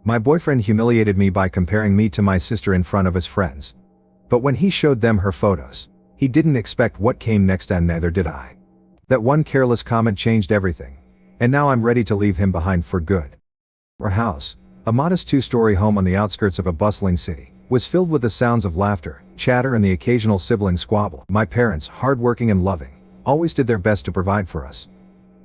My boyfriend humiliated me by comparing me to my sister in front of his friends. But when he showed them her photos, he didn't expect what came next, and neither did I. That one careless comment changed everything. And now I'm ready to leave him behind for good. Our house, a modest 2-story home on the outskirts of a bustling city, was filled with the sounds of laughter, chatter, and the occasional sibling squabble. My parents, hardworking and loving, always did their best to provide for us.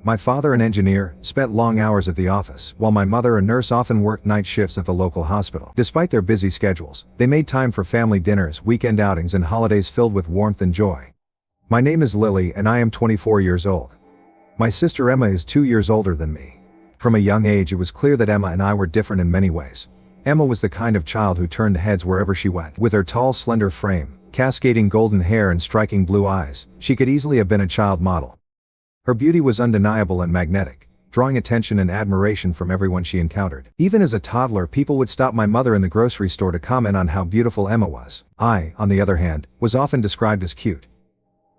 My father, an engineer, spent long hours at the office, while my mother, a nurse, often worked night shifts at the local hospital. Despite their busy schedules, they made time for family dinners, weekend outings, and holidays filled with warmth and joy. My name is Lily, and I am 24 years old. My sister Emma is 2 years older than me. From a young age, it was clear that Emma and I were different in many ways. Emma was the kind of child who turned heads wherever she went. With her tall, slender frame, cascading golden hair, and striking blue eyes, she could easily have been a child model. Her beauty was undeniable and magnetic, drawing attention and admiration from everyone she encountered. Even as a toddler, people would stop my mother in the grocery store to comment on how beautiful Emma was. I, on the other hand, was often described as cute.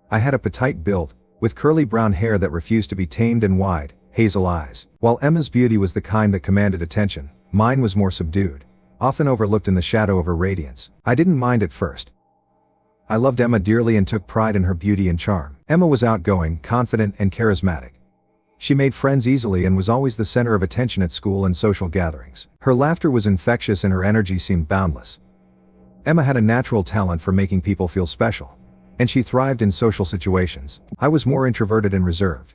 I had a petite build, with curly brown hair that refused to be tamed, and wide, hazel eyes. While Emma's beauty was the kind that commanded attention, mine was more subdued, often overlooked in the shadow of her radiance. I didn't mind at first. I loved Emma dearly and took pride in her beauty and charm. Emma was outgoing, confident, and charismatic. She made friends easily and was always the center of attention at school and social gatherings. Her laughter was infectious and her energy seemed boundless. Emma had a natural talent for making people feel special, and she thrived in social situations. I was more introverted and reserved.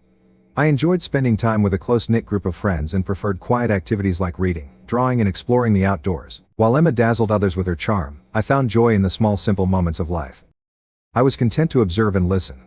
I enjoyed spending time with a close-knit group of friends and preferred quiet activities like reading, drawing, and exploring the outdoors. While Emma dazzled others with her charm, I found joy in the small, simple moments of life. I was content to observe and listen,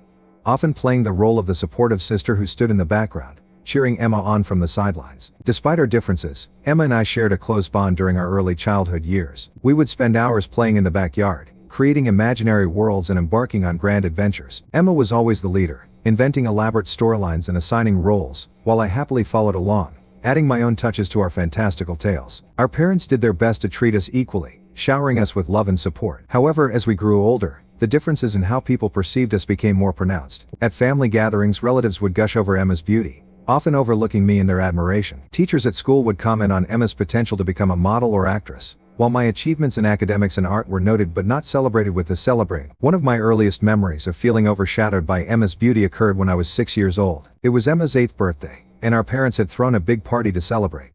often playing the role of the supportive sister who stood in the background, cheering Emma on from the sidelines. Despite our differences, Emma and I shared a close bond during our early childhood years. We would spend hours playing in the backyard, creating imaginary worlds and embarking on grand adventures. Emma was always the leader, inventing elaborate storylines and assigning roles, while I happily followed along, adding my own touches to our fantastical tales. Our parents did their best to treat us equally, showering us with love and support. However, as we grew older, the differences in how people perceived us became more pronounced. At family gatherings, relatives would gush over Emma's beauty, often overlooking me in their admiration. Teachers at school would comment on Emma's potential to become a model or actress, while my achievements in academics and art were noted but not celebrated with the celebrating. One of my earliest memories of feeling overshadowed by Emma's beauty occurred when I was 6 years old. It was Emma's 8th birthday, and our parents had thrown a big party to celebrate.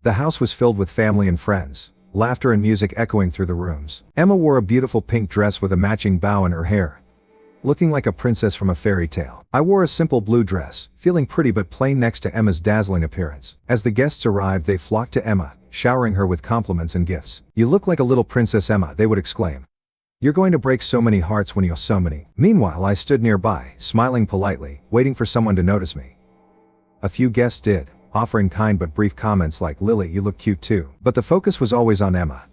The house was filled with family and friends, laughter and music echoing through the rooms. Emma wore a beautiful pink dress with a matching bow in her hair, looking like a princess from a fairy tale. I wore a simple blue dress, feeling pretty but plain next to Emma's dazzling appearance. As the guests arrived, they flocked to Emma, showering her with compliments and gifts. "You look like a little princess, Emma," they would exclaim. "You're going to break so many hearts when you have so many." Meanwhile, I stood nearby, smiling politely, waiting for someone to notice me. A few guests did, offering kind but brief comments like, "Lily, you look cute too." But the focus was always on Emma.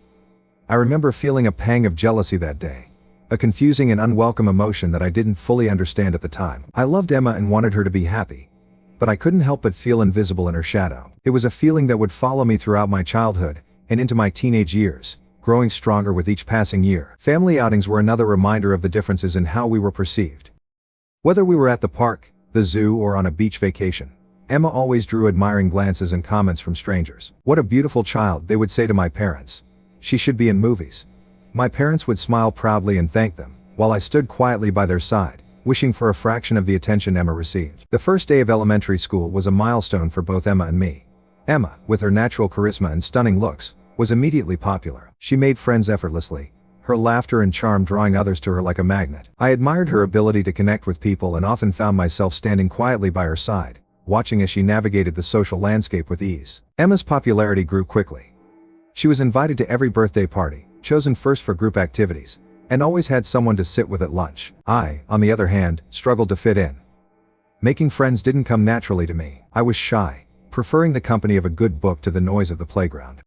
I remember feeling a pang of jealousy that day, a confusing and unwelcome emotion that I didn't fully understand at the time. I loved Emma and wanted her to be happy, but I couldn't help but feel invisible in her shadow. It was a feeling that would follow me throughout my childhood and into my teenage years, growing stronger with each passing year. Family outings were another reminder of the differences in how we were perceived. Whether we were at the park, the zoo, or on a beach vacation, Emma always drew admiring glances and comments from strangers. "What a beautiful child," they would say to my parents. "She should be in movies." My parents would smile proudly and thank them, while I stood quietly by their side, wishing for a fraction of the attention Emma received. The first day of elementary school was a milestone for both Emma and me. Emma, with her natural charisma and stunning looks, was immediately popular. She made friends effortlessly, her laughter and charm drawing others to her like a magnet. I admired her ability to connect with people and often found myself standing quietly by her side, watching as she navigated the social landscape with ease. Emma's popularity grew quickly. She was invited to every birthday party, chosen first for group activities, and always had someone to sit with at lunch. I, on the other hand, struggled to fit in. Making friends didn't come naturally to me. I was shy, preferring the company of a good book to the noise of the playground.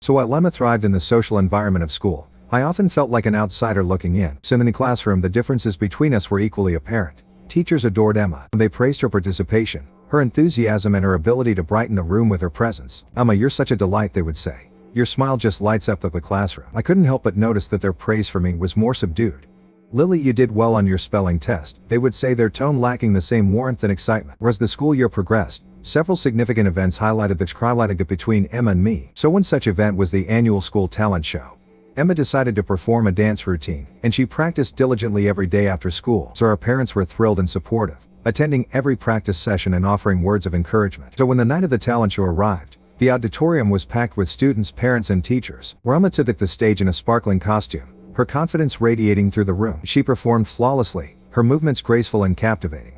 So while Emma thrived in the social environment of school, I often felt like an outsider looking in. So in the classroom, the differences between us were equally apparent. Teachers adored Emma. They praised her participation, her enthusiasm, and her ability to brighten the room with her presence. "Emma, you're such a delight," they would say. "Your smile just lights up the classroom." I couldn't help but notice that their praise for me was more subdued. "Lily, you did well on your spelling test," they would say, their tone lacking the same warmth and excitement. As the school year progressed, several significant events highlighted the gap between Emma and me. So one such event was the annual school talent show. Emma decided to perform a dance routine, and she practiced diligently every day after school, so our parents were thrilled and supportive, attending every practice session and offering words of encouragement. So when the night of the talent show arrived, the auditorium was packed with students, parents, and teachers. Emma took the stage in a sparkling costume, her confidence radiating through the room. She performed flawlessly, her movements graceful and captivating.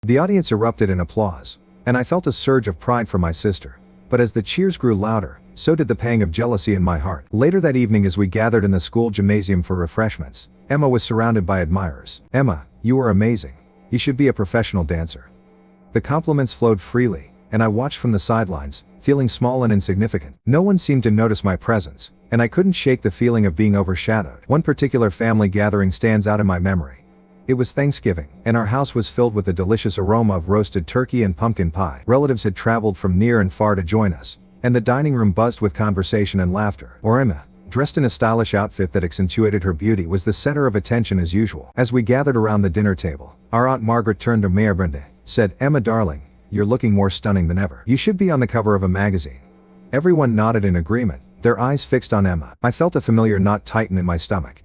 The audience erupted in applause, and I felt a surge of pride for my sister. But as the cheers grew louder, so did the pang of jealousy in my heart. Later that evening, as we gathered in the school gymnasium for refreshments, Emma was surrounded by admirers. "Emma, you are amazing. You should be a professional dancer." The compliments flowed freely, and I watched from the sidelines, feeling small and insignificant. No one seemed to notice my presence, and I couldn't shake the feeling of being overshadowed. One particular family gathering stands out in my memory. It was Thanksgiving, and our house was filled with the delicious aroma of roasted turkey and pumpkin pie. Relatives had traveled from near and far to join us, and the dining room buzzed with conversation and laughter. Emma, dressed in a stylish outfit that accentuated her beauty, was the center of attention as usual. As we gathered around the dinner table, our Aunt Margaret turned to Mère Brenda, said, "Emma darling, you're looking more stunning than ever. You should be on the cover of a magazine." Everyone nodded in agreement, their eyes fixed on Emma. I felt a familiar knot tighten in my stomach.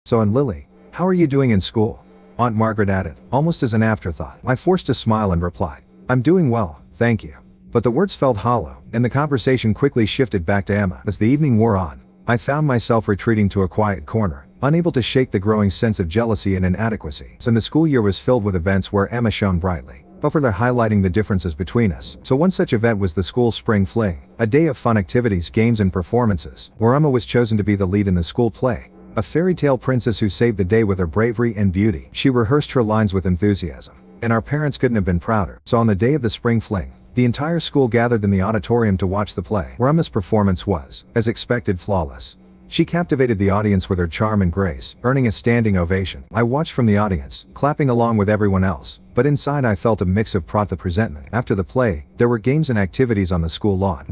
"So, and Lily, how are you doing in school?" Aunt Margaret added, almost as an afterthought. I forced a smile and replied, "I'm doing well, thank you." But the words felt hollow, and the conversation quickly shifted back to Emma. As the evening wore on, I found myself retreating to a quiet corner, unable to shake the growing sense of jealousy and inadequacy. So the school year was filled with events where Emma shone brightly, but further highlighting the differences between us. So one such event was the school spring fling, a day of fun activities, games, and performances, where Emma was chosen to be the lead in the school play, a fairy tale princess who saved the day with her bravery and beauty. She rehearsed her lines with enthusiasm, and our parents couldn't have been prouder. So on the day of the spring fling, the entire school gathered in the auditorium to watch the play. Emma's performance was, as expected, flawless. She captivated the audience with her charm and grace, earning a standing ovation. I watched from the audience, clapping along with everyone else, but inside I felt a mix of pride and resentment. After the play, there were games and activities on the school lawn,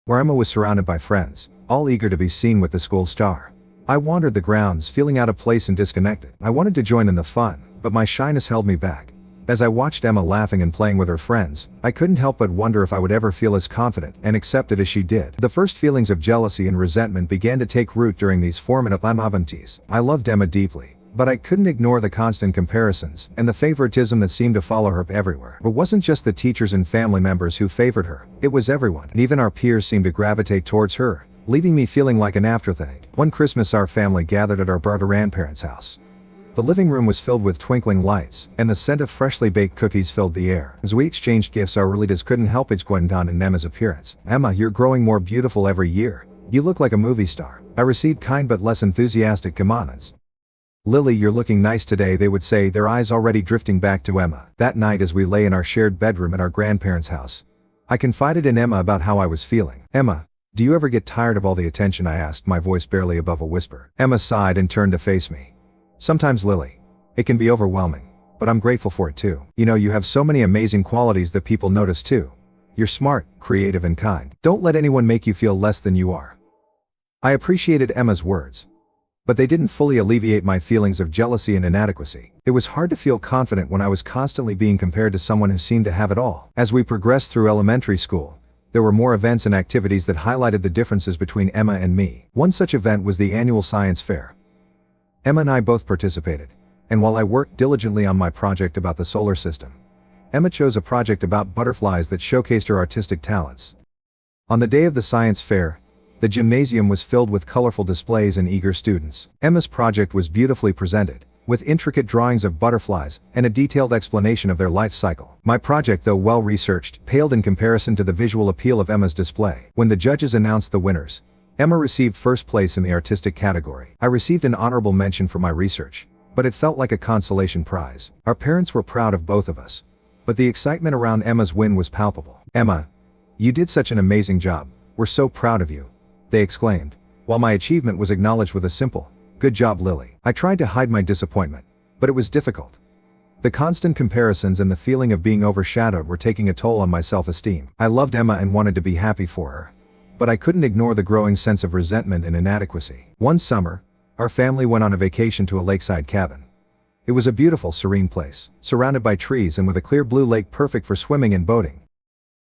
where Emma was surrounded by friends, all eager to be seen with the school star. I wandered the grounds, feeling out of place and disconnected. I wanted to join in the fun, but my shyness held me back. As I watched Emma laughing and playing with her friends, I couldn't help but wonder if I would ever feel as confident and accepted as she did. The first feelings of jealousy and resentment began to take root during these formative moments. I loved Emma deeply, but I couldn't ignore the constant comparisons and the favoritism that seemed to follow her everywhere. It wasn't just the teachers and family members who favored her, it was everyone, and even our peers seemed to gravitate towards her, leaving me feeling like an afterthought. One Christmas, our family gathered at our grandparents' house. The living room was filled with twinkling lights, and the scent of freshly baked cookies filled the air. As we exchanged gifts, our relatives couldn't help but comment on Emma's appearance. "Emma, you're growing more beautiful every year. You look like a movie star." I received kind but less enthusiastic comments. "Lily, you're looking nice today," they would say, their eyes already drifting back to Emma. That night, as we lay in our shared bedroom at our grandparents' house, I confided in Emma about how I was feeling. "Emma, do you ever get tired of all the attention?" I asked, my voice barely above a whisper. Emma sighed and turned to face me. "Sometimes, Lily. It can be overwhelming, but I'm grateful for it too. You know, you have so many amazing qualities that people notice too. You're smart, creative, and kind. Don't let anyone make you feel less than you are." I appreciated Emma's words, but they didn't fully alleviate my feelings of jealousy and inadequacy. It was hard to feel confident when I was constantly being compared to someone who seemed to have it all. As we progressed through elementary school, there were more events and activities that highlighted the differences between Emma and me. One such event was the annual science fair. Emma and I both participated, and while I worked diligently on my project about the solar system, Emma chose a project about butterflies that showcased her artistic talents. On the day of the science fair, the gymnasium was filled with colorful displays and eager students. Emma's project was beautifully presented, with intricate drawings of butterflies and a detailed explanation of their life cycle. My project, though well researched, paled in comparison to the visual appeal of Emma's display. When the judges announced the winners, Emma received first place in the artistic category. I received an honorable mention for my research, but it felt like a consolation prize. Our parents were proud of both of us, but the excitement around Emma's win was palpable. "Emma, you did such an amazing job. We're so proud of you," they exclaimed, while my achievement was acknowledged with a simple, "Good job, Lily." I tried to hide my disappointment, but it was difficult. The constant comparisons and the feeling of being overshadowed were taking a toll on my self-esteem. I loved Emma and wanted to be happy for her, but I couldn't ignore the growing sense of resentment and inadequacy. One summer, our family went on a vacation to a lakeside cabin. It was a beautiful, serene place, surrounded by trees and with a clear blue lake perfect for swimming and boating.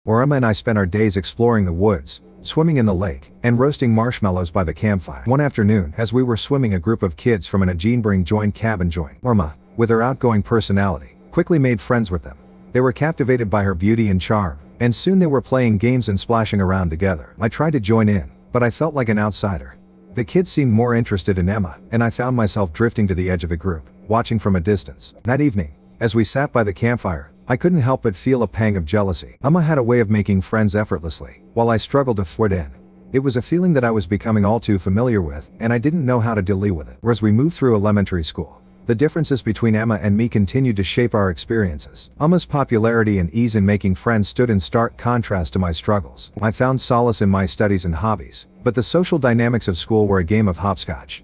Where Emma and I spent our days exploring the woods, swimming in the lake, and roasting marshmallows by the campfire. One afternoon, as we were swimming, a group of kids from an adjoining cabin joined. Emma, with her outgoing personality, quickly made friends with them. They were captivated by her beauty and charm, and soon they were playing games and splashing around together. I tried to join in, but I felt like an outsider. The kids seemed more interested in Emma, and I found myself drifting to the edge of the group, watching from a distance. That evening, as we sat by the campfire, I couldn't help but feel a pang of jealousy. Emma had a way of making friends effortlessly, while I struggled to fit in. It was a feeling that I was becoming all too familiar with, and I didn't know how to deal with it. As we moved through elementary school, the differences between Emma and me continued to shape our experiences. Emma's popularity and ease in making friends stood in stark contrast to my struggles. I found solace in my studies and hobbies, but the social dynamics of school were a game of hopscotch.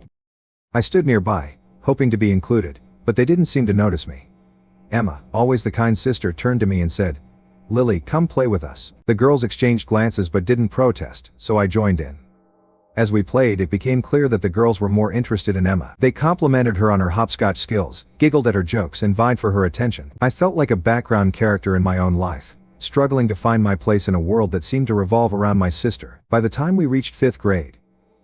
I stood nearby, hoping to be included, but they didn't seem to notice me. Emma, always the kind sister, turned to me and said, "Lily, come play with us." The girls exchanged glances but didn't protest, so I joined in. As we played, it became clear that the girls were more interested in Emma. They complimented her on her hopscotch skills, giggled at her jokes, and vied for her attention. I felt like a background character in my own life, struggling to find my place in a world that seemed to revolve around my sister. By the time we reached 5th grade,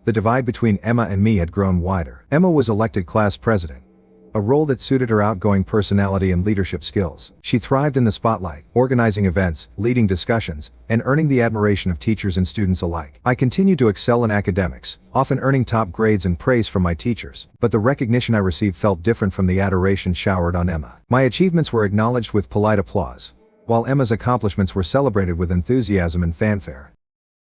the divide between Emma and me had grown wider. Emma was elected class president, a role that suited her outgoing personality and leadership skills. She thrived in the spotlight, organizing events, leading discussions, and earning the admiration of teachers and students alike. I continued to excel in academics, often earning top grades and praise from my teachers, but the recognition I received felt different from the adoration showered on Emma. My achievements were acknowledged with polite applause, while Emma's accomplishments were celebrated with enthusiasm and fanfare.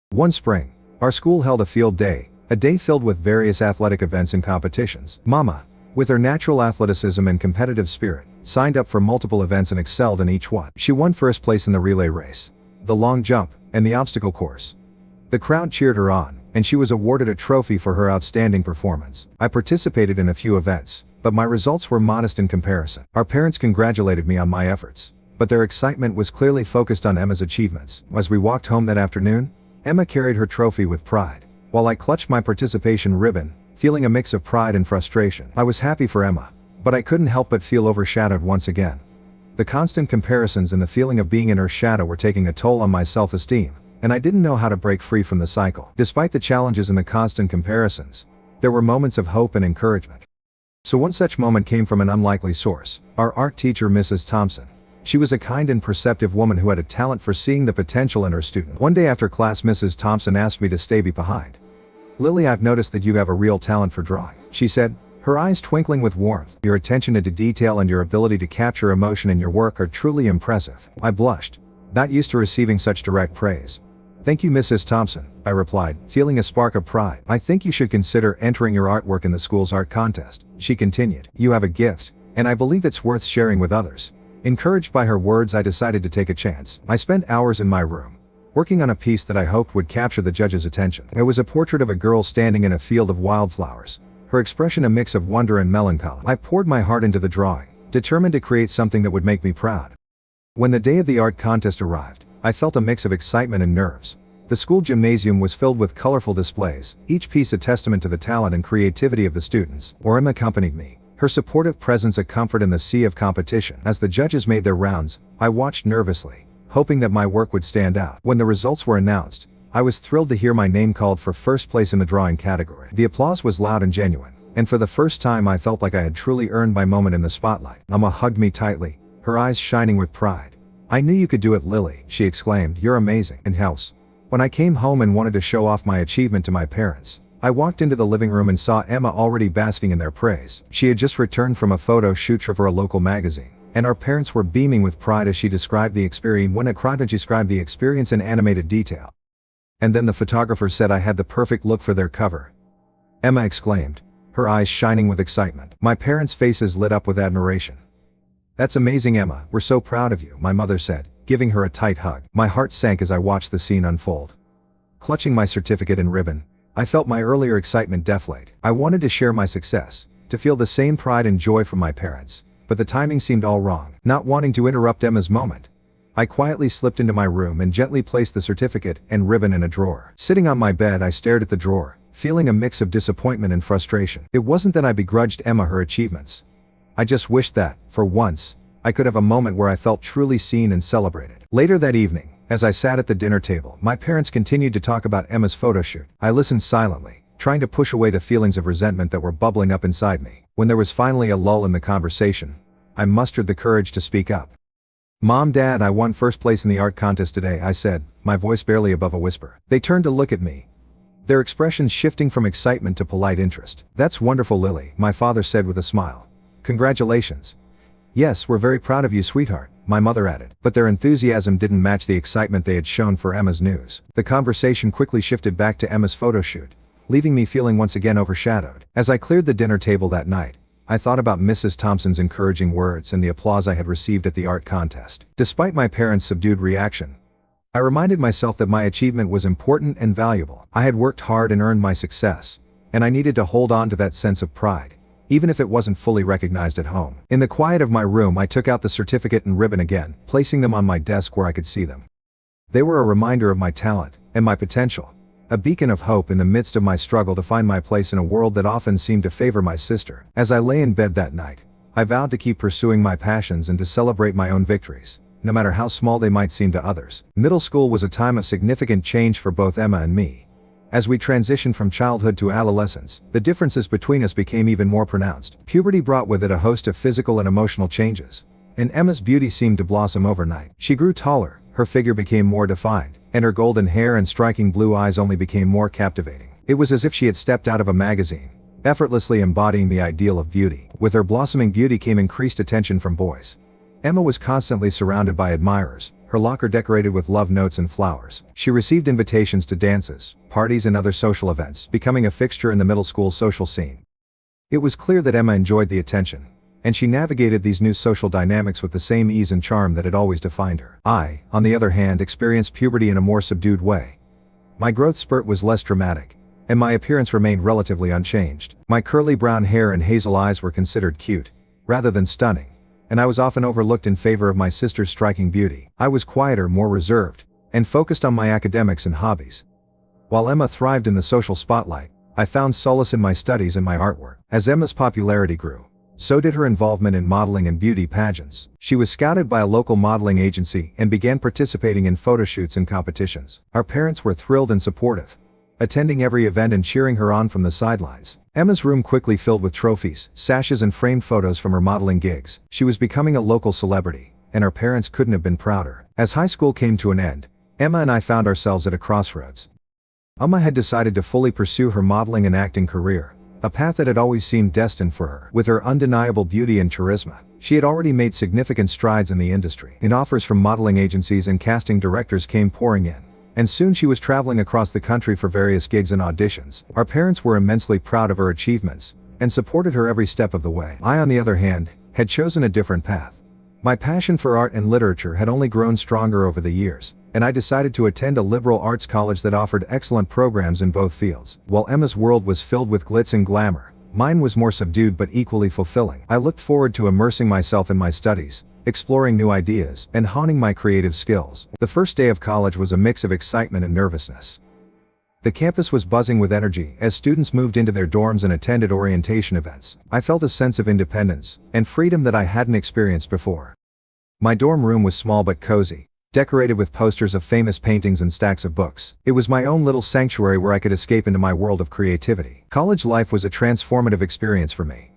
One spring, our school held a field day, a day filled with various athletic events and competitions. Mama, with her natural athleticism and competitive spirit, signed up for multiple events and excelled in each one. She won first place in the relay race, the long jump, and the obstacle course. The crowd cheered her on, and she was awarded a trophy for her outstanding performance. I participated in a few events, but my results were modest in comparison. Our parents congratulated me on my efforts, but their excitement was clearly focused on Emma's achievements. As we walked home that afternoon, Emma carried her trophy with pride, while I clutched my participation ribbon, feeling a mix of pride and frustration. I was happy for Emma, but I couldn't help but feel overshadowed once again. The constant comparisons and the feeling of being in her shadow were taking a toll on my self-esteem, and I didn't know how to break free from the cycle. Despite the challenges and the constant comparisons, there were moments of hope and encouragement. So one such moment came from an unlikely source, our art teacher, Mrs. Thompson. She was a kind and perceptive woman who had a talent for seeing the potential in her student. One day after class, Mrs. Thompson asked me to stay behind. "Lily, I've noticed that you have a real talent for drawing," she said, her eyes twinkling with warmth. "Your attention to detail and your ability to capture emotion in your work are truly impressive." I blushed, not used to receiving such direct praise. "Thank you, Mrs. Thompson," I replied, feeling a spark of pride. "I think you should consider entering your artwork in the school's art contest," she continued. "You have a gift, and I believe it's worth sharing with others." Encouraged by her words, I decided to take a chance. I spent hours in my room, working on a piece that I hoped would capture the judge's attention. It was a portrait of a girl standing in a field of wildflowers, her expression a mix of wonder and melancholy. I poured my heart into the drawing, determined to create something that would make me proud. When the day of the art contest arrived, I felt a mix of excitement and nerves. The school gymnasium was filled with colorful displays, each piece a testament to the talent and creativity of the students. Emma accompanied me, her supportive presence a comfort in the sea of competition. As the judges made their rounds, I watched nervously, hoping that my work would stand out. When the results were announced, I was thrilled to hear my name called for first place in the drawing category. The applause was loud and genuine, and for the first time I felt like I had truly earned my moment in the spotlight. Emma hugged me tightly, her eyes shining with pride. "I knew you could do it, Lily," she exclaimed. "You're amazing." And house. When I came home and wanted to show off my achievement to my parents, I walked into the living room and saw Emma already basking in their praise. She had just returned from a photo shoot for a local magazine, and our parents were beaming with pride as she described the experience in animated detail. "And then the photographer said I had the perfect look for their cover," Emma exclaimed, her eyes shining with excitement. My parents' faces lit up with admiration. "That's amazing, Emma, we're so proud of you," my mother said, giving her a tight hug. My heart sank as I watched the scene unfold. Clutching my certificate and ribbon, I felt my earlier excitement deflate. I wanted to share my success, to feel the same pride and joy from my parents, but the timing seemed all wrong. Not wanting to interrupt Emma's moment, I quietly slipped into my room and gently placed the certificate and ribbon in a drawer. Sitting on my bed, I stared at the drawer, feeling a mix of disappointment and frustration. It wasn't that I begrudged Emma her achievements. I just wished that, for once, I could have a moment where I felt truly seen and celebrated. Later that evening, as I sat at the dinner table, my parents continued to talk about Emma's photo shoot. I listened silently, trying to push away the feelings of resentment that were bubbling up inside me. When there was finally a lull in the conversation, I mustered the courage to speak up. "Mom, Dad, I won first place in the art contest today," I said, my voice barely above a whisper. They turned to look at me, their expressions shifting from excitement to polite interest. "That's wonderful, Lily," my father said with a smile. "Congratulations." "Yes, we're very proud of you, sweetheart," my mother added. But their enthusiasm didn't match the excitement they had shown for Emma's news. The conversation quickly shifted back to Emma's photo shoot, leaving me feeling once again overshadowed. As I cleared the dinner table that night, I thought about Mrs. Thompson's encouraging words and the applause I had received at the art contest. Despite my parents' subdued reaction, I reminded myself that my achievement was important and valuable. I had worked hard and earned my success, and I needed to hold on to that sense of pride, even if it wasn't fully recognized at home. In the quiet of my room, I took out the certificate and ribbon again, placing them on my desk where I could see them. They were a reminder of my talent and my potential, a beacon of hope in the midst of my struggle to find my place in a world that often seemed to favor my sister. As I lay in bed that night, I vowed to keep pursuing my passions and to celebrate my own victories, no matter how small they might seem to others. Middle school was a time of significant change for both Emma and me. As we transitioned from childhood to adolescence, the differences between us became even more pronounced. Puberty brought with it a host of physical and emotional changes, and Emma's beauty seemed to blossom overnight. She grew taller, her figure became more defined, and her golden hair and striking blue eyes only became more captivating. It was as if she had stepped out of a magazine, effortlessly embodying the ideal of beauty. With her blossoming beauty came increased attention from boys. Emma was constantly surrounded by admirers, her locker decorated with love notes and flowers. She received invitations to dances, parties and other social events, becoming a fixture in the middle school social scene. It was clear that Emma enjoyed the attention, and she navigated these new social dynamics with the same ease and charm that had always defined her. I, on the other hand, experienced puberty in a more subdued way. My growth spurt was less dramatic, and my appearance remained relatively unchanged. My curly brown hair and hazel eyes were considered cute, rather than stunning, and I was often overlooked in favor of my sister's striking beauty. I was quieter, more reserved, and focused on my academics and hobbies. While Emma thrived in the social spotlight, I found solace in my studies and my artwork. As Emma's popularity grew, so did her involvement in modeling and beauty pageants. She was scouted by a local modeling agency and began participating in photo shoots and competitions. Our parents were thrilled and supportive, attending every event and cheering her on from the sidelines. Emma's room quickly filled with trophies, sashes and framed photos from her modeling gigs. She was becoming a local celebrity, and our parents couldn't have been prouder. As high school came to an end, Emma and I found ourselves at a crossroads. Emma had decided to fully pursue her modeling and acting career, a path that had always seemed destined for her. With her undeniable beauty and charisma, she had already made significant strides in the industry. And offers from modeling agencies and casting directors came pouring in, and soon she was traveling across the country for various gigs and auditions. Our parents were immensely proud of her achievements, and supported her every step of the way. I, on the other hand, had chosen a different path. My passion for art and literature had only grown stronger over the years, and I decided to attend a liberal arts college that offered excellent programs in both fields. While Emma's world was filled with glitz and glamour, mine was more subdued but equally fulfilling. I looked forward to immersing myself in my studies, exploring new ideas, and honing my creative skills. The first day of college was a mix of excitement and nervousness. The campus was buzzing with energy as students moved into their dorms and attended orientation events. I felt a sense of independence and freedom that I hadn't experienced before. My dorm room was small but cozy, decorated with posters of famous paintings and stacks of books. It was my own little sanctuary where I could escape into my world of creativity. College life was a transformative experience for me.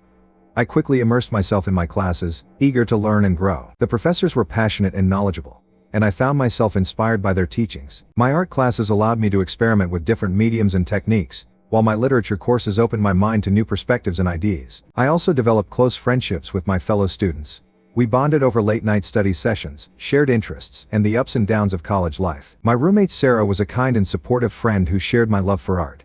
I quickly immersed myself in my classes, eager to learn and grow. The professors were passionate and knowledgeable, and I found myself inspired by their teachings. My art classes allowed me to experiment with different mediums and techniques, while my literature courses opened my mind to new perspectives and ideas. I also developed close friendships with my fellow students. We bonded over late-night study sessions, shared interests, and the ups and downs of college life. My roommate Sarah was a kind and supportive friend who shared my love for art.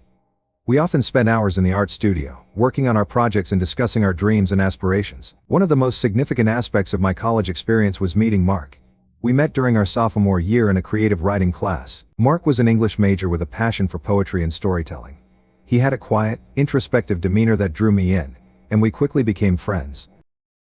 We often spent hours in the art studio, working on our projects and discussing our dreams and aspirations. One of the most significant aspects of my college experience was meeting Mark. We met during our sophomore year in a creative writing class. Mark was an English major with a passion for poetry and storytelling. He had a quiet, introspective demeanor that drew me in, and we quickly became friends.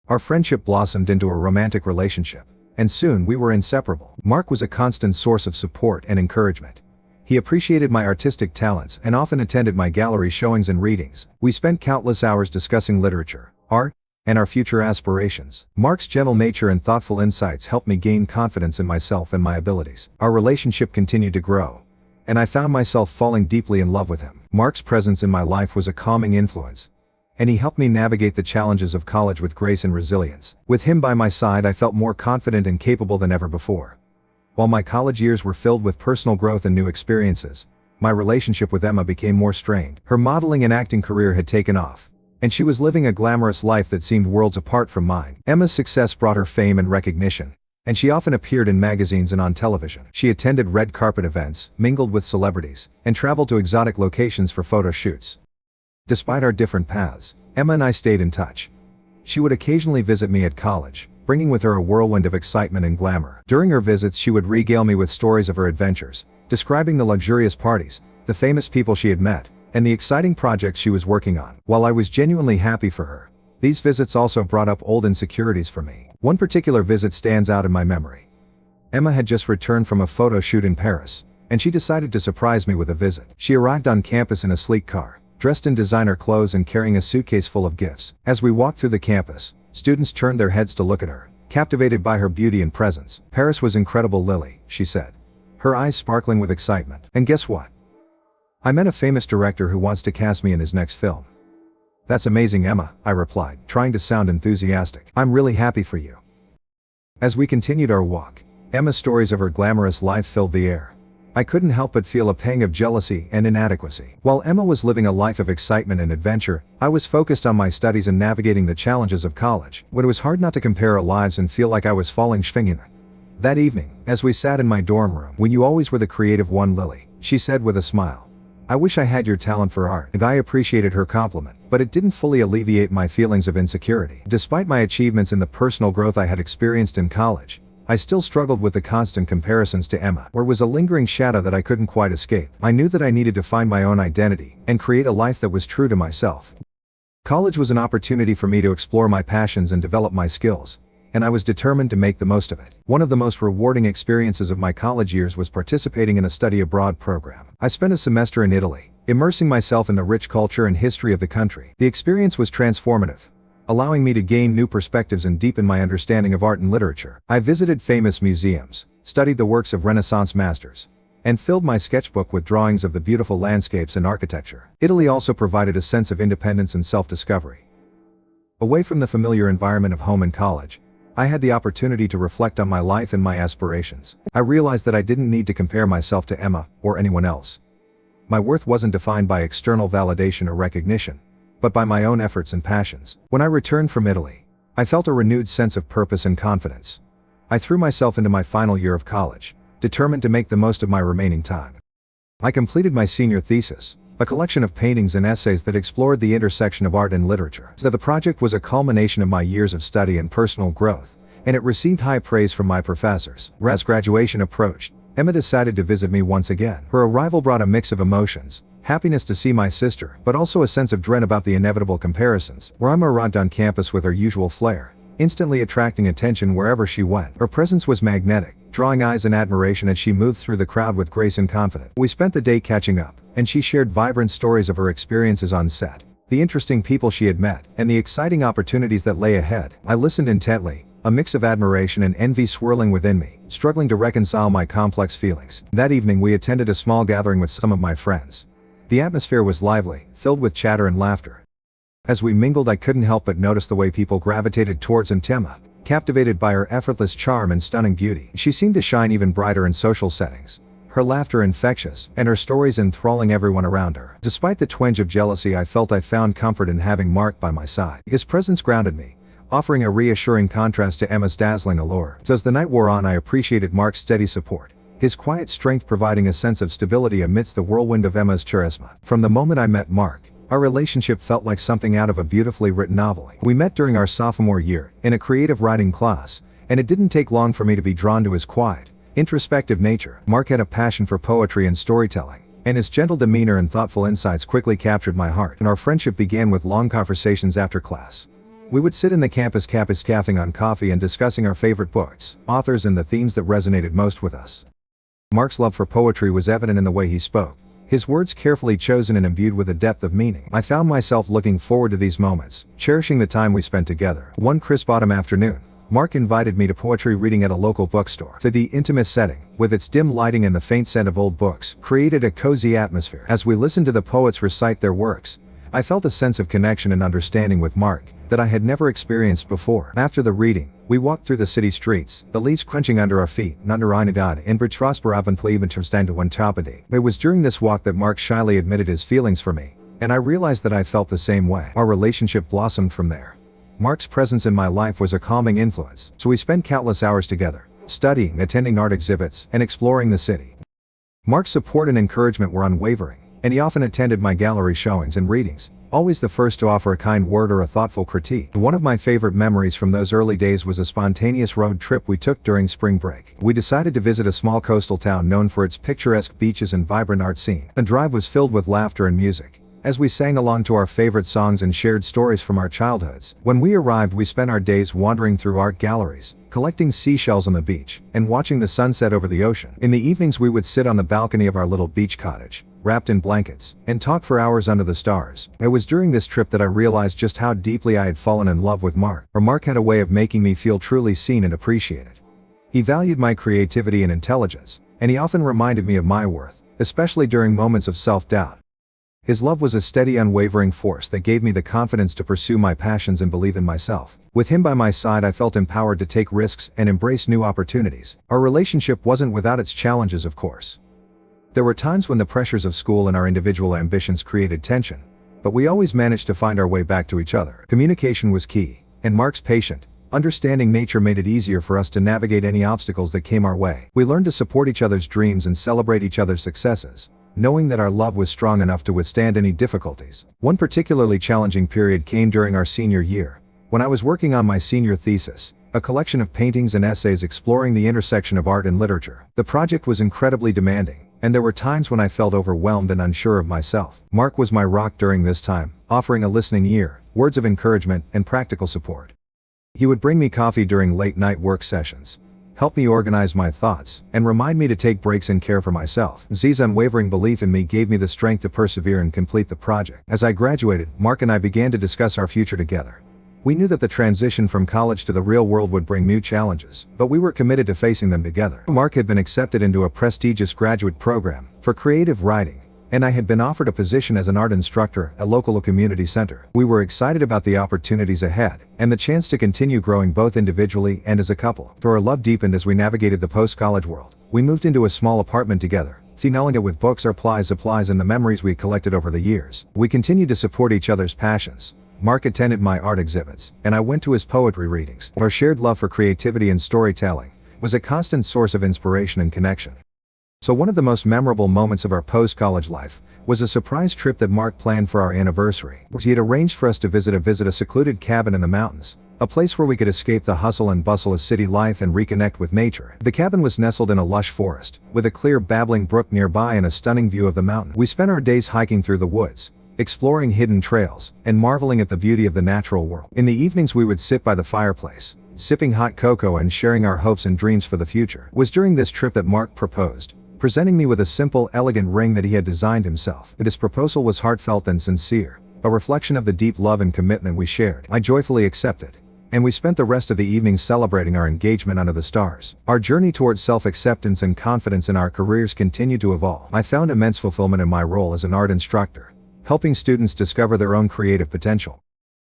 Our friendship blossomed into a romantic relationship, and soon we were inseparable. Mark was a constant source of support and encouragement. He appreciated my artistic talents and often attended my gallery showings and readings. We spent countless hours discussing literature, art, and our future aspirations. Mark's gentle nature and thoughtful insights helped me gain confidence in myself and my abilities. Our relationship continued to grow, and I found myself falling deeply in love with him. Mark's presence in my life was a calming influence, and he helped me navigate the challenges of college with grace and resilience. With him by my side, I felt more confident and capable than ever before. While my college years were filled with personal growth and new experiences, my relationship with Emma became more strained. Her modeling and acting career had taken off, and she was living a glamorous life that seemed worlds apart from mine. Emma's success brought her fame and recognition, and she often appeared in magazines and on television. She attended red carpet events, mingled with celebrities, and traveled to exotic locations for photo shoots. Despite our different paths, Emma and I stayed in touch. She would occasionally visit me at college, bringing with her a whirlwind of excitement and glamour. During her visits, she would regale me with stories of her adventures, describing the luxurious parties, the famous people she had met, and the exciting projects she was working on. While I was genuinely happy for her, these visits also brought up old insecurities for me. One particular visit stands out in my memory. Emma had just returned from a photo shoot in Paris, and she decided to surprise me with a visit. She arrived on campus in a sleek car, dressed in designer clothes and carrying a suitcase full of gifts. As we walked through the campus, students turned their heads to look at her, captivated by her beauty and presence. "Paris was incredible, Lily," she said, her eyes sparkling with excitement. "And guess what? I met a famous director who wants to cast me in his next film." "That's amazing, Emma," I replied, trying to sound enthusiastic. "I'm really happy for you." As we continued our walk, Emma's stories of her glamorous life filled the air. I couldn't help but feel a pang of jealousy and inadequacy. While Emma was living a life of excitement and adventure, I was focused on my studies and navigating the challenges of college. It was hard not to compare our lives and feel like I was falling schwingen. That evening, as we sat in my dorm room, "When you always were the creative one, Lily," she said with a smile. "I wish I had your talent for art." And I appreciated her compliment, but it didn't fully alleviate my feelings of insecurity. Despite my achievements and the personal growth I had experienced in college, I still struggled with the constant comparisons to Emma. There was a lingering shadow that I couldn't quite escape. I knew that I needed to find my own identity and create a life that was true to myself. College was an opportunity for me to explore my passions and develop my skills, and I was determined to make the most of it. One of the most rewarding experiences of my college years was participating in a study abroad program. I spent a semester in Italy, immersing myself in the rich culture and history of the country. The experience was transformative, allowing me to gain new perspectives and deepen my understanding of art and literature. I visited famous museums, studied the works of Renaissance masters, and filled my sketchbook with drawings of the beautiful landscapes and architecture. Italy also provided a sense of independence and self-discovery. Away from the familiar environment of home and college, I had the opportunity to reflect on my life and my aspirations. I realized that I didn't need to compare myself to Emma or anyone else. My worth wasn't defined by external validation or recognition, but by my own efforts and passions. When I returned from Italy, I felt a renewed sense of purpose and confidence. I threw myself into my final year of college, determined to make the most of my remaining time. I completed my senior thesis, a collection of paintings and essays that explored the intersection of art and literature. So the project was a culmination of my years of study and personal growth, and it received high praise from my professors. As graduation approached, Emma decided to visit me once again. Her arrival brought a mix of emotions: happiness to see my sister, but also a sense of dread about the inevitable comparisons. Emma arrived on campus with her usual flair, instantly attracting attention wherever she went. Her presence was magnetic, drawing eyes and admiration as she moved through the crowd with grace and confidence. We spent the day catching up, and she shared vibrant stories of her experiences on set, the interesting people she had met, and the exciting opportunities that lay ahead. I listened intently, a mix of admiration and envy swirling within me, struggling to reconcile my complex feelings. That evening we attended a small gathering with some of my friends. The atmosphere was lively, filled with chatter and laughter. As we mingled, I couldn't help but notice the way people gravitated towards Emma, captivated by her effortless charm and stunning beauty. She seemed to shine even brighter in social settings, her laughter infectious, and her stories enthralling everyone around her. Despite the twinge of jealousy I felt, I found comfort in having Mark by my side. His presence grounded me, offering a reassuring contrast to Emma's dazzling allure. As the night wore on, I appreciated Mark's steady support, his quiet strength providing a sense of stability amidst the whirlwind of Emma's charisma. From the moment I met Mark, our relationship felt like something out of a beautifully written novel. We met during our sophomore year, in a creative writing class, and it didn't take long for me to be drawn to his quiet, introspective nature. Mark had a passion for poetry and storytelling, and his gentle demeanor and thoughtful insights quickly captured my heart, and our friendship began with long conversations after class. We would sit in the campus caffing on coffee and discussing our favorite books, authors and the themes that resonated most with us. Mark's love for poetry was evident in the way he spoke, his words carefully chosen and imbued with a depth of meaning. I found myself looking forward to these moments, cherishing the time we spent together. One crisp autumn afternoon, Mark invited me to poetry reading at a local bookstore. The intimate setting, with its dim lighting and the faint scent of old books, created a cozy atmosphere. As we listened to the poets recite their works, I felt a sense of connection and understanding with Mark that I had never experienced before. After the reading, we walked through the city streets, the leaves crunching under our feet. It was during this walk that Mark shyly admitted his feelings for me, and I realized that I felt the same way. Our relationship blossomed from there. Mark's presence in my life was a calming influence, so we spent countless hours together, studying, attending art exhibits, and exploring the city. Mark's support and encouragement were unwavering, and he often attended my gallery showings and readings, always the first to offer a kind word or a thoughtful critique. One of my favorite memories from those early days was a spontaneous road trip we took during spring break. We decided to visit a small coastal town known for its picturesque beaches and vibrant art scene. The drive was filled with laughter and music, as we sang along to our favorite songs and shared stories from our childhoods. When we arrived, we spent our days wandering through art galleries, collecting seashells on the beach, and watching the sunset over the ocean. In the evenings, we would sit on the balcony of our little beach cottage, wrapped in blankets, and talk for hours under the stars. It was during this trip that I realized just how deeply I had fallen in love with Mark. Mark had a way of making me feel truly seen and appreciated. He valued my creativity and intelligence, and he often reminded me of my worth, especially during moments of self-doubt. His love was a steady, unwavering force that gave me the confidence to pursue my passions and believe in myself. With him by my side, I felt empowered to take risks and embrace new opportunities. Our relationship wasn't without its challenges, of course. There were times when the pressures of school and our individual ambitions created tension, but we always managed to find our way back to each other. Communication was key, and Mark's patient, understanding nature made it easier for us to navigate any obstacles that came our way. We learned to support each other's dreams and celebrate each other's successes, knowing that our love was strong enough to withstand any difficulties. One particularly challenging period came during our senior year, when I was working on my senior thesis, a collection of paintings and essays exploring the intersection of art and literature. The project was incredibly demanding, and there were times when I felt overwhelmed and unsure of myself. Mark was my rock during this time, offering a listening ear, words of encouragement, and practical support. He would bring me coffee during late-night work sessions, help me organize my thoughts, and remind me to take breaks and care for myself. Z's unwavering belief in me gave me the strength to persevere and complete the project. As I graduated, Mark and I began to discuss our future together. We knew that the transition from college to the real world would bring new challenges, but we were committed to facing them together. Mark had been accepted into a prestigious graduate program for creative writing, and I had been offered a position as an art instructor at a local community center. We were excited about the opportunities ahead, and the chance to continue growing both individually and as a couple. Our love deepened as we navigated the post-college world. We moved into a small apartment together, filling it with books, supplies, and the memories we collected over the years. We continued to support each other's passions. Mark attended my art exhibits, and I went to his poetry readings. Our shared love for creativity and storytelling was a constant source of inspiration and connection. So one of the most memorable moments of our post-college life was a surprise trip that Mark planned for our anniversary. He had arranged for us to visit a secluded cabin in the mountains, a place where we could escape the hustle and bustle of city life and reconnect with nature. The cabin was nestled in a lush forest, with a clear babbling brook nearby and a stunning view of the mountain. We spent our days hiking through the woods, exploring hidden trails, and marveling at the beauty of the natural world. In the evenings we would sit by the fireplace, sipping hot cocoa and sharing our hopes and dreams for the future. It was during this trip that Mark proposed, presenting me with a simple, elegant ring that he had designed himself. His proposal was heartfelt and sincere, a reflection of the deep love and commitment we shared. I joyfully accepted, and we spent the rest of the evening celebrating our engagement under the stars. Our journey towards self-acceptance and confidence in our careers continued to evolve. I found immense fulfillment in my role as an art instructor, helping students discover their own creative potential.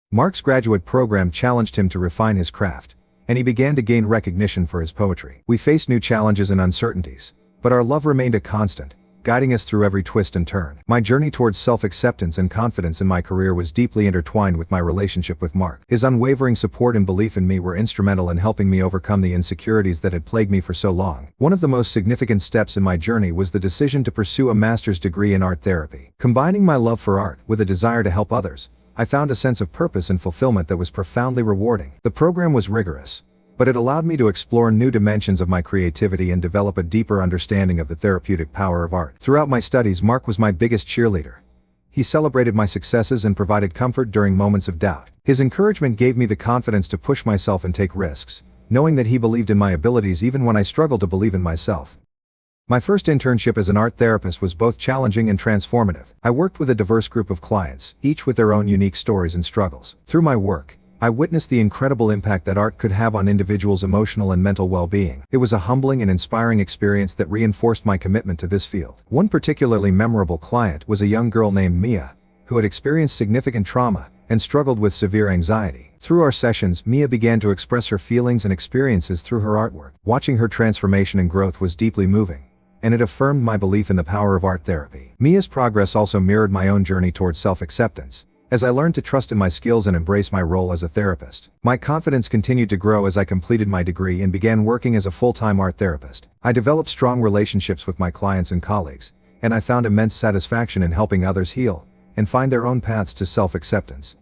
Mark's graduate program challenged him to refine his craft, and he began to gain recognition for his poetry. We faced new challenges and uncertainties, but our love remained a constant, guiding us through every twist and turn. My journey towards self-acceptance and confidence in my career was deeply intertwined with my relationship with Mark. His unwavering support and belief in me were instrumental in helping me overcome the insecurities that had plagued me for so long. One of the most significant steps in my journey was the decision to pursue a master's degree in art therapy. Combining my love for art with a desire to help others, I found a sense of purpose and fulfillment that was profoundly rewarding. The program was rigorous, but it allowed me to explore new dimensions of my creativity and develop a deeper understanding of the therapeutic power of art. Throughout my studies, Mark was my biggest cheerleader. He celebrated my successes and provided comfort during moments of doubt. His encouragement gave me the confidence to push myself and take risks, knowing that he believed in my abilities even when I struggled to believe in myself. My first internship as an art therapist was both challenging and transformative. I worked with a diverse group of clients, each with their own unique stories and struggles. Through my work, I witnessed the incredible impact that art could have on individuals' emotional and mental well-being. It was a humbling and inspiring experience that reinforced my commitment to this field. One particularly memorable client was a young girl named Mia, who had experienced significant trauma and struggled with severe anxiety. Through our sessions, Mia began to express her feelings and experiences through her artwork. Watching her transformation and growth was deeply moving, and it affirmed my belief in the power of art therapy. Mia's progress also mirrored my own journey towards self-acceptance, as I learned to trust in my skills and embrace my role as a therapist. My confidence continued to grow as I completed my degree and began working as a full-time art therapist. I developed strong relationships with my clients and colleagues, and I found immense satisfaction in helping others heal and find their own paths to self-acceptance.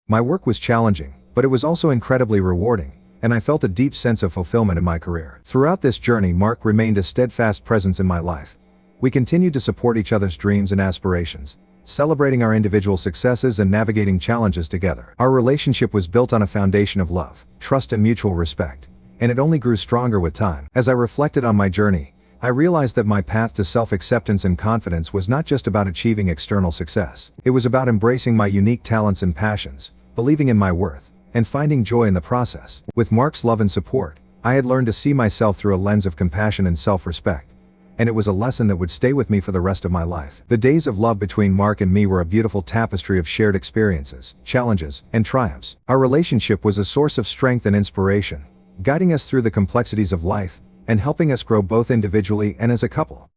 My work was challenging, but it was also incredibly rewarding, and I felt a deep sense of fulfillment in my career. Throughout this journey, Mark remained a steadfast presence in my life. We continued to support each other's dreams and aspirations, celebrating our individual successes and navigating challenges together. Our relationship was built on a foundation of love, trust and mutual respect, and it only grew stronger with time. As I reflected on my journey, I realized that my path to self-acceptance and confidence was not just about achieving external success. It was about embracing my unique talents and passions, believing in my worth, and finding joy in the process. With Mark's love and support, I had learned to see myself through a lens of compassion and self-respect, and it was a lesson that would stay with me for the rest of my life. The days of love between Mark and me were a beautiful tapestry of shared experiences, challenges, and triumphs. Our relationship was a source of strength and inspiration, guiding us through the complexities of life and helping us grow both individually and as a couple.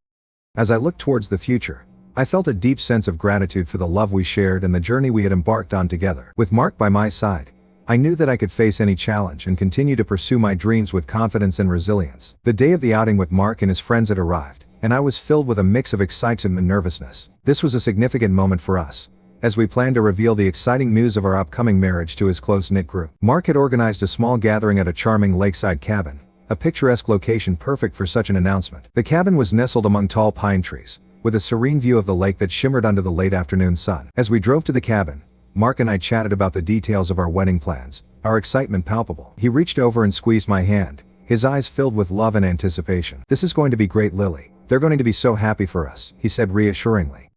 As I looked towards the future, I felt a deep sense of gratitude for the love we shared and the journey we had embarked on together. With Mark by my side, I knew that I could face any challenge and continue to pursue my dreams with confidence and resilience. The day of the outing with Mark and his friends had arrived, and I was filled with a mix of excitement and nervousness. This was a significant moment for us, as we planned to reveal the exciting news of our upcoming marriage to his close-knit group. Mark had organized a small gathering at a charming lakeside cabin, a picturesque location perfect for such an announcement. The cabin was nestled among tall pine trees, with a serene view of the lake that shimmered under the late afternoon sun. As we drove to the cabin, Mark and I chatted about the details of our wedding plans, our excitement palpable. He reached over and squeezed my hand, his eyes filled with love and anticipation. "This is going to be great, Lily. They're going to be so happy for us," he said reassuringly.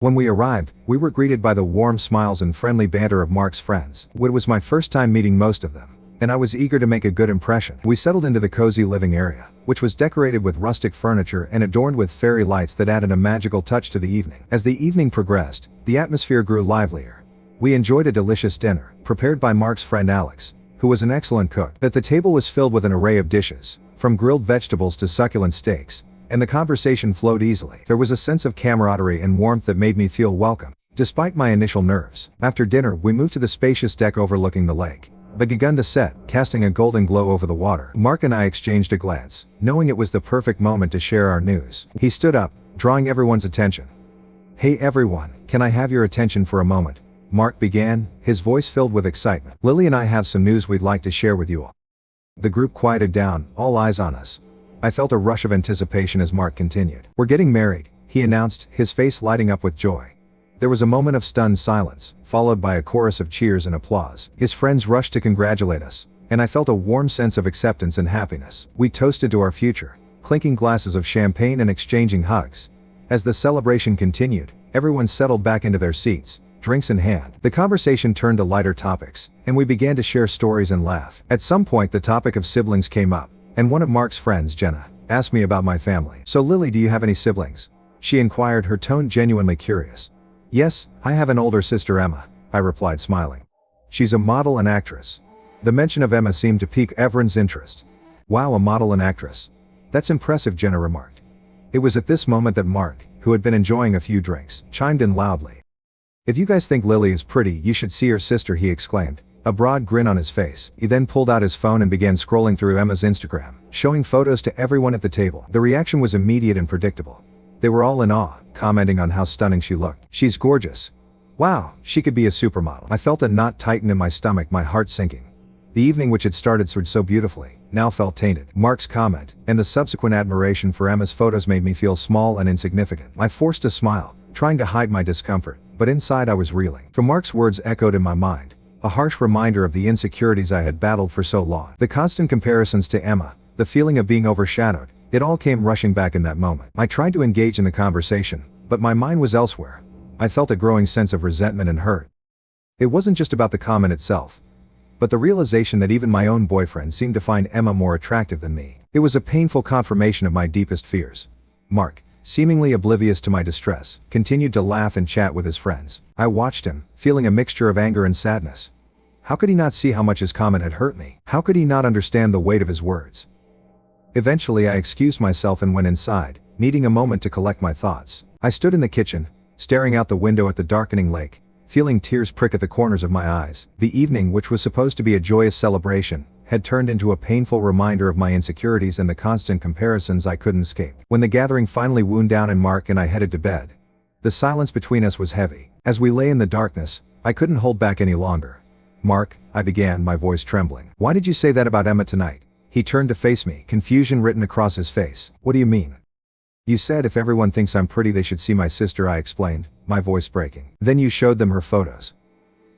When we arrived, we were greeted by the warm smiles and friendly banter of Mark's friends. It was my first time meeting most of them, and I was eager to make a good impression. We settled into the cozy living area, which was decorated with rustic furniture and adorned with fairy lights that added a magical touch to the evening. As the evening progressed, the atmosphere grew livelier. We enjoyed a delicious dinner, prepared by Mark's friend Alex, who was an excellent cook. The table was filled with an array of dishes, from grilled vegetables to succulent steaks, and the conversation flowed easily. There was a sense of camaraderie and warmth that made me feel welcome, despite my initial nerves. After dinner, we moved to the spacious deck overlooking the lake. It had begun to set, casting a golden glow over the water. Mark and I exchanged a glance, knowing it was the perfect moment to share our news. He stood up, drawing everyone's attention. "Hey everyone, can I have your attention for a moment?" Mark began, his voice filled with excitement. "Lily and I have some news we'd like to share with you all." The group quieted down, all eyes on us. I felt a rush of anticipation as Mark continued. "We're getting married," he announced, his face lighting up with joy. There was a moment of stunned silence, followed by a chorus of cheers and applause. His friends rushed to congratulate us, and I felt a warm sense of acceptance and happiness. We toasted to our future, clinking glasses of champagne and exchanging hugs. As the celebration continued, everyone settled back into their seats, drinks in hand. The conversation turned to lighter topics, and we began to share stories and laugh. At some point the topic of siblings came up, and one of Mark's friends, Jenna, asked me about my family. "So Lily, do you have any siblings?" she inquired, her tone genuinely curious. "Yes, I have an older sister, Emma," I replied, smiling. "She's a model and actress." The mention of Emma seemed to pique everyone's interest. "Wow, a model and actress. That's impressive," Jenna remarked. It was at this moment that Mark, who had been enjoying a few drinks, chimed in loudly. "If you guys think Lily is pretty, you should see her sister," he exclaimed, a broad grin on his face. He then pulled out his phone and began scrolling through Emma's Instagram, showing photos to everyone at the table. The reaction was immediate and predictable. They were all in awe, commenting on how stunning she looked. "She's gorgeous. Wow, she could be a supermodel." I felt a knot tighten in my stomach, my heart sinking. The evening, which had started so beautifully, now felt tainted. Mark's comment, and the subsequent admiration for Emma's photos, made me feel small and insignificant. I forced a smile, trying to hide my discomfort, but inside I was reeling. From Mark's words echoed in my mind, a harsh reminder of the insecurities I had battled for so long. The constant comparisons to Emma, the feeling of being overshadowed, it all came rushing back in that moment. I tried to engage in the conversation, but my mind was elsewhere. I felt a growing sense of resentment and hurt. It wasn't just about the comment itself, but the realization that even my own boyfriend seemed to find Emma more attractive than me. It was a painful confirmation of my deepest fears. Mark, seemingly oblivious to my distress, continued to laugh and chat with his friends. I watched him, feeling a mixture of anger and sadness. How could he not see how much his comment had hurt me? How could he not understand the weight of his words? Eventually I excused myself and went inside, needing a moment to collect my thoughts. I stood in the kitchen, staring out the window at the darkening lake, feeling tears prick at the corners of my eyes. The evening, which was supposed to be a joyous celebration, had turned into a painful reminder of my insecurities and the constant comparisons I couldn't escape. When the gathering finally wound down and Mark and I headed to bed, the silence between us was heavy. As we lay in the darkness, I couldn't hold back any longer. "Mark," I began, my voice trembling. "Why did you say that about Emma tonight?" He turned to face me, confusion written across his face. "What do you mean?" "You said if everyone thinks I'm pretty they should see my sister," I explained, my voice breaking. "Then you showed them her photos.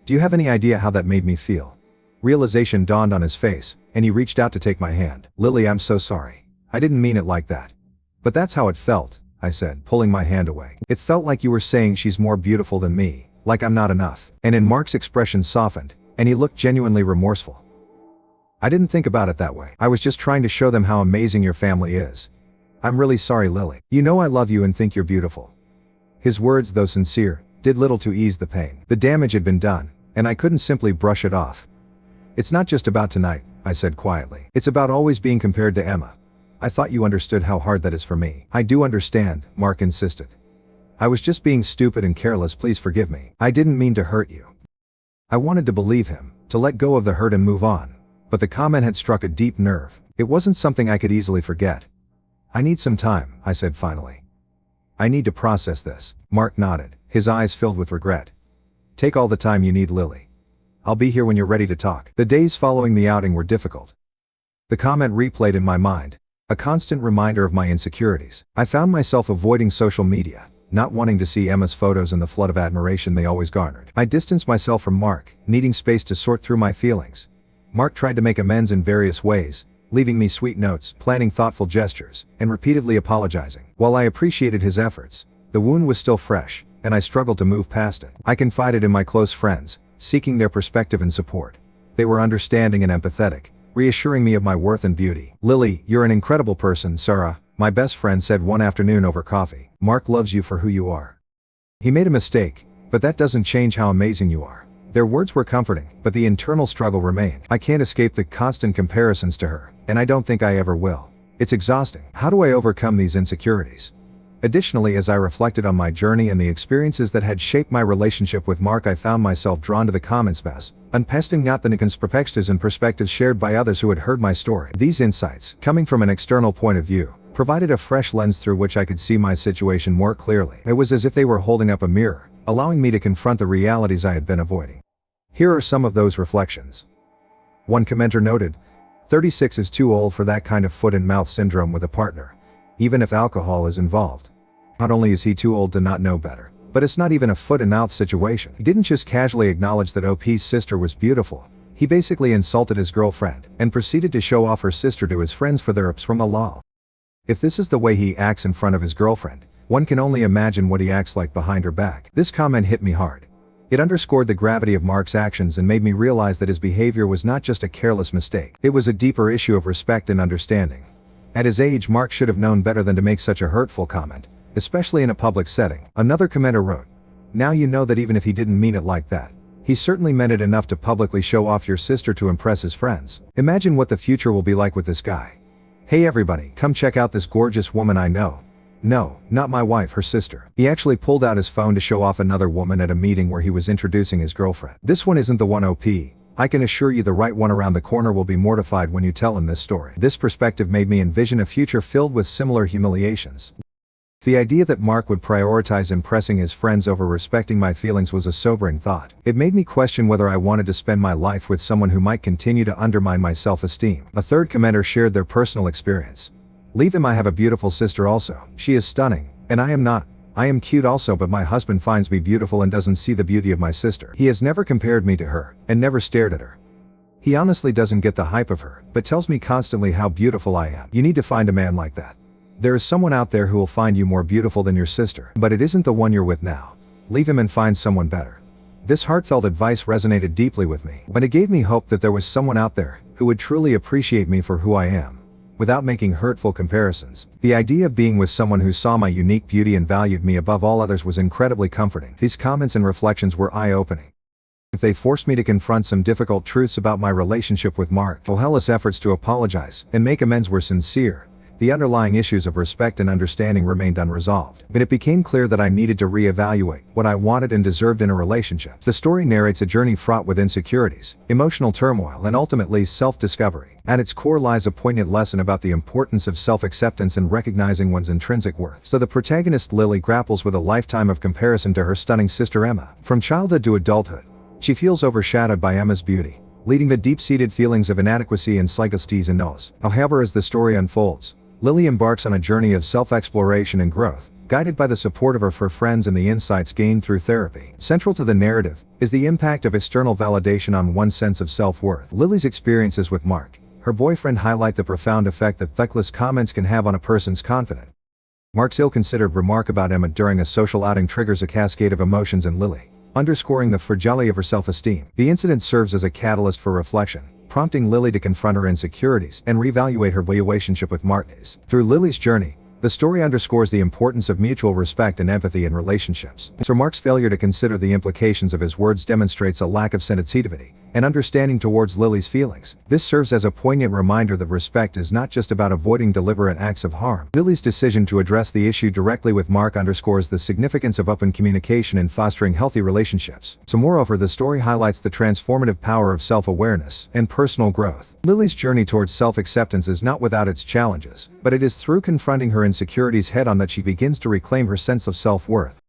Do you have any idea how that made me feel?" Realization dawned on his face, and he reached out to take my hand. "Lily, I'm so sorry. I didn't mean it like that." "But that's how it felt," I said, pulling my hand away. "It felt like you were saying she's more beautiful than me, like I'm not enough." And in Mark's expression softened, and he looked genuinely remorseful. "I didn't think about it that way. I was just trying to show them how amazing your family is. I'm really sorry, Lily. You know I love you and think you're beautiful." His words, though sincere, did little to ease the pain. The damage had been done, and I couldn't simply brush it off. "It's not just about tonight," I said quietly. "It's about always being compared to Emma. I thought you understood how hard that is for me." "I do understand," Mark insisted. "I was just being stupid and careless, please forgive me. I didn't mean to hurt you." I wanted to believe him, to let go of the hurt and move on. But the comment had struck a deep nerve. It wasn't something I could easily forget. "I need some time," I said finally. "I need to process this." Mark nodded, his eyes filled with regret. "Take all the time you need, Lily. I'll be here when you're ready to talk." The days following the outing were difficult. The comment replayed in my mind, a constant reminder of my insecurities. I found myself avoiding social media, not wanting to see Emma's photos and the flood of admiration they always garnered. I distanced myself from Mark, needing space to sort through my feelings. Mark tried to make amends in various ways, leaving me sweet notes, planning thoughtful gestures, and repeatedly apologizing. While I appreciated his efforts, the wound was still fresh, and I struggled to move past it. I confided in my close friends, seeking their perspective and support. They were understanding and empathetic, reassuring me of my worth and beauty. "Lily, you're an incredible person," Sarah, my best friend, said one afternoon over coffee. "Mark loves you for who you are. He made a mistake, but that doesn't change how amazing you are." Their words were comforting, but the internal struggle remained. I can't escape the constant comparisons to her, and I don't think I ever will. It's exhausting. How do I overcome these insecurities? Additionally, as I reflected on my journey and the experiences that had shaped my relationship with Mark, I found myself drawn to the comments mess, unpesting not the perspectives and perspectives shared by others who had heard my story. These insights, coming from an external point of view, provided a fresh lens through which I could see my situation more clearly. It was as if they were holding up a mirror, allowing me to confront the realities I had been avoiding. Here are some of those reflections. One commenter noted, 36 is too old for that kind of foot and mouth syndrome with a partner, even if alcohol is involved. Not only is he too old to not know better, but it's not even a foot and mouth situation. He didn't just casually acknowledge that OP's sister was beautiful. He basically insulted his girlfriend, and proceeded to show off her sister to his friends for their ups from a lol. If this is the way he acts in front of his girlfriend, one can only imagine what he acts like behind her back. This comment hit me hard. It underscored the gravity of Mark's actions and made me realize that his behavior was not just a careless mistake. It was a deeper issue of respect and understanding. At his age, Mark should have known better than to make such a hurtful comment, especially in a public setting. Another commenter wrote, "Now you know that even if he didn't mean it like that, he certainly meant it enough to publicly show off your sister to impress his friends. Imagine what the future will be like with this guy. Hey everybody, come check out this gorgeous woman I know. No, not my wife, her sister." He actually pulled out his phone to show off another woman at a meeting where he was introducing his girlfriend. "This one isn't the one, OP. I can assure you the right one around the corner will be mortified when you tell him this story." This perspective made me envision a future filled with similar humiliations. The idea that Mark would prioritize impressing his friends over respecting my feelings was a sobering thought. It made me question whether I wanted to spend my life with someone who might continue to undermine my self-esteem. A third commenter shared their personal experience. "Leave him, I have a beautiful sister also. She is stunning, and I am not. I am cute also, but my husband finds me beautiful and doesn't see the beauty of my sister. He has never compared me to her, and never stared at her. He honestly doesn't get the hype of her, but tells me constantly how beautiful I am. You need to find a man like that. There is someone out there who will find you more beautiful than your sister, but it isn't the one you're with now. Leave him and find someone better. This heartfelt advice resonated deeply with me, when it gave me hope that there was someone out there who would truly appreciate me for who I am, without making hurtful comparisons. The idea of being with someone who saw my unique beauty and valued me above all others was incredibly comforting. These comments and reflections were eye-opening. They forced me to confront some difficult truths about my relationship with Mark. While Hella's efforts to apologize and make amends were sincere, the underlying issues of respect and understanding remained unresolved. But it became clear that I needed to re-evaluate what I wanted and deserved in a relationship. The story narrates a journey fraught with insecurities, emotional turmoil, and ultimately self-discovery. At its core lies a poignant lesson about the importance of self-acceptance and recognizing one's intrinsic worth. So the protagonist Lily grapples with a lifetime of comparison to her stunning sister Emma. From childhood to adulthood, she feels overshadowed by Emma's beauty, leading to deep-seated feelings of inadequacy and psychosis. However, as the story unfolds, Lily embarks on a journey of self-exploration and growth, guided by the support of her friends and the insights gained through therapy. Central to the narrative is the impact of external validation on one's sense of self-worth. Lily's experiences with Mark, her boyfriend, highlight the profound effect that thoughtless comments can have on a person's confidence. Mark's ill-considered remark about Emma during a social outing triggers a cascade of emotions in Lily, underscoring the fragility of her self-esteem. The incident serves as a catalyst for reflection, prompting Lily to confront her insecurities and reevaluate her relationship with Mark. Through Lily's journey, the story underscores the importance of mutual respect and empathy in relationships. Sir Mark's failure to consider the implications of his words demonstrates a lack of sensitivity and understanding towards Lily's feelings. This serves as a poignant reminder that respect is not just about avoiding deliberate acts of harm. Lily's decision to address the issue directly with Mark underscores the significance of open communication in fostering healthy relationships. So moreover, the story highlights the transformative power of self-awareness and personal growth. Lily's journey towards self-acceptance is not without its challenges, but it is through confronting her insecurities head-on that she begins to reclaim her sense of self-worth.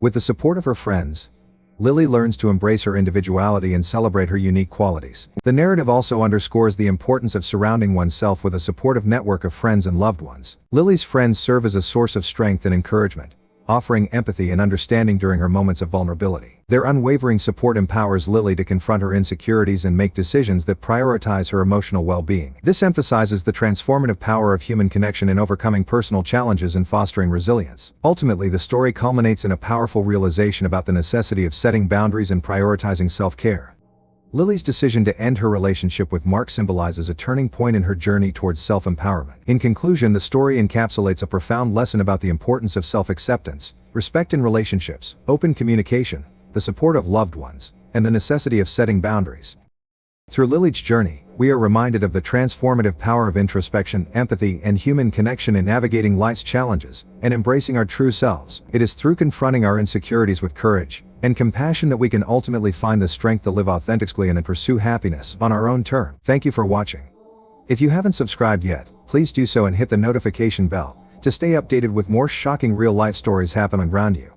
With the support of her friends, Lily learns to embrace her individuality and celebrate her unique qualities. The narrative also underscores the importance of surrounding oneself with a supportive network of friends and loved ones. Lily's friends serve as a source of strength and encouragement, offering empathy and understanding during her moments of vulnerability. Their unwavering support empowers Lily to confront her insecurities and make decisions that prioritize her emotional well-being. This emphasizes the transformative power of human connection in overcoming personal challenges and fostering resilience. Ultimately, the story culminates in a powerful realization about the necessity of setting boundaries and prioritizing self-care. Lily's decision to end her relationship with Mark symbolizes a turning point in her journey towards self-empowerment. In conclusion, the story encapsulates a profound lesson about the importance of self-acceptance, respect in relationships, open communication, the support of loved ones, and the necessity of setting boundaries. Through Lily's journey, we are reminded of the transformative power of introspection, empathy, and human connection in navigating life's challenges and embracing our true selves. It is through confronting our insecurities with courage and compassion that we can ultimately find the strength to live authentically and pursue happiness on our own terms. Thank you for watching. If you haven't subscribed yet, please do so and hit the notification bell to stay updated with more shocking real-life stories happening around you.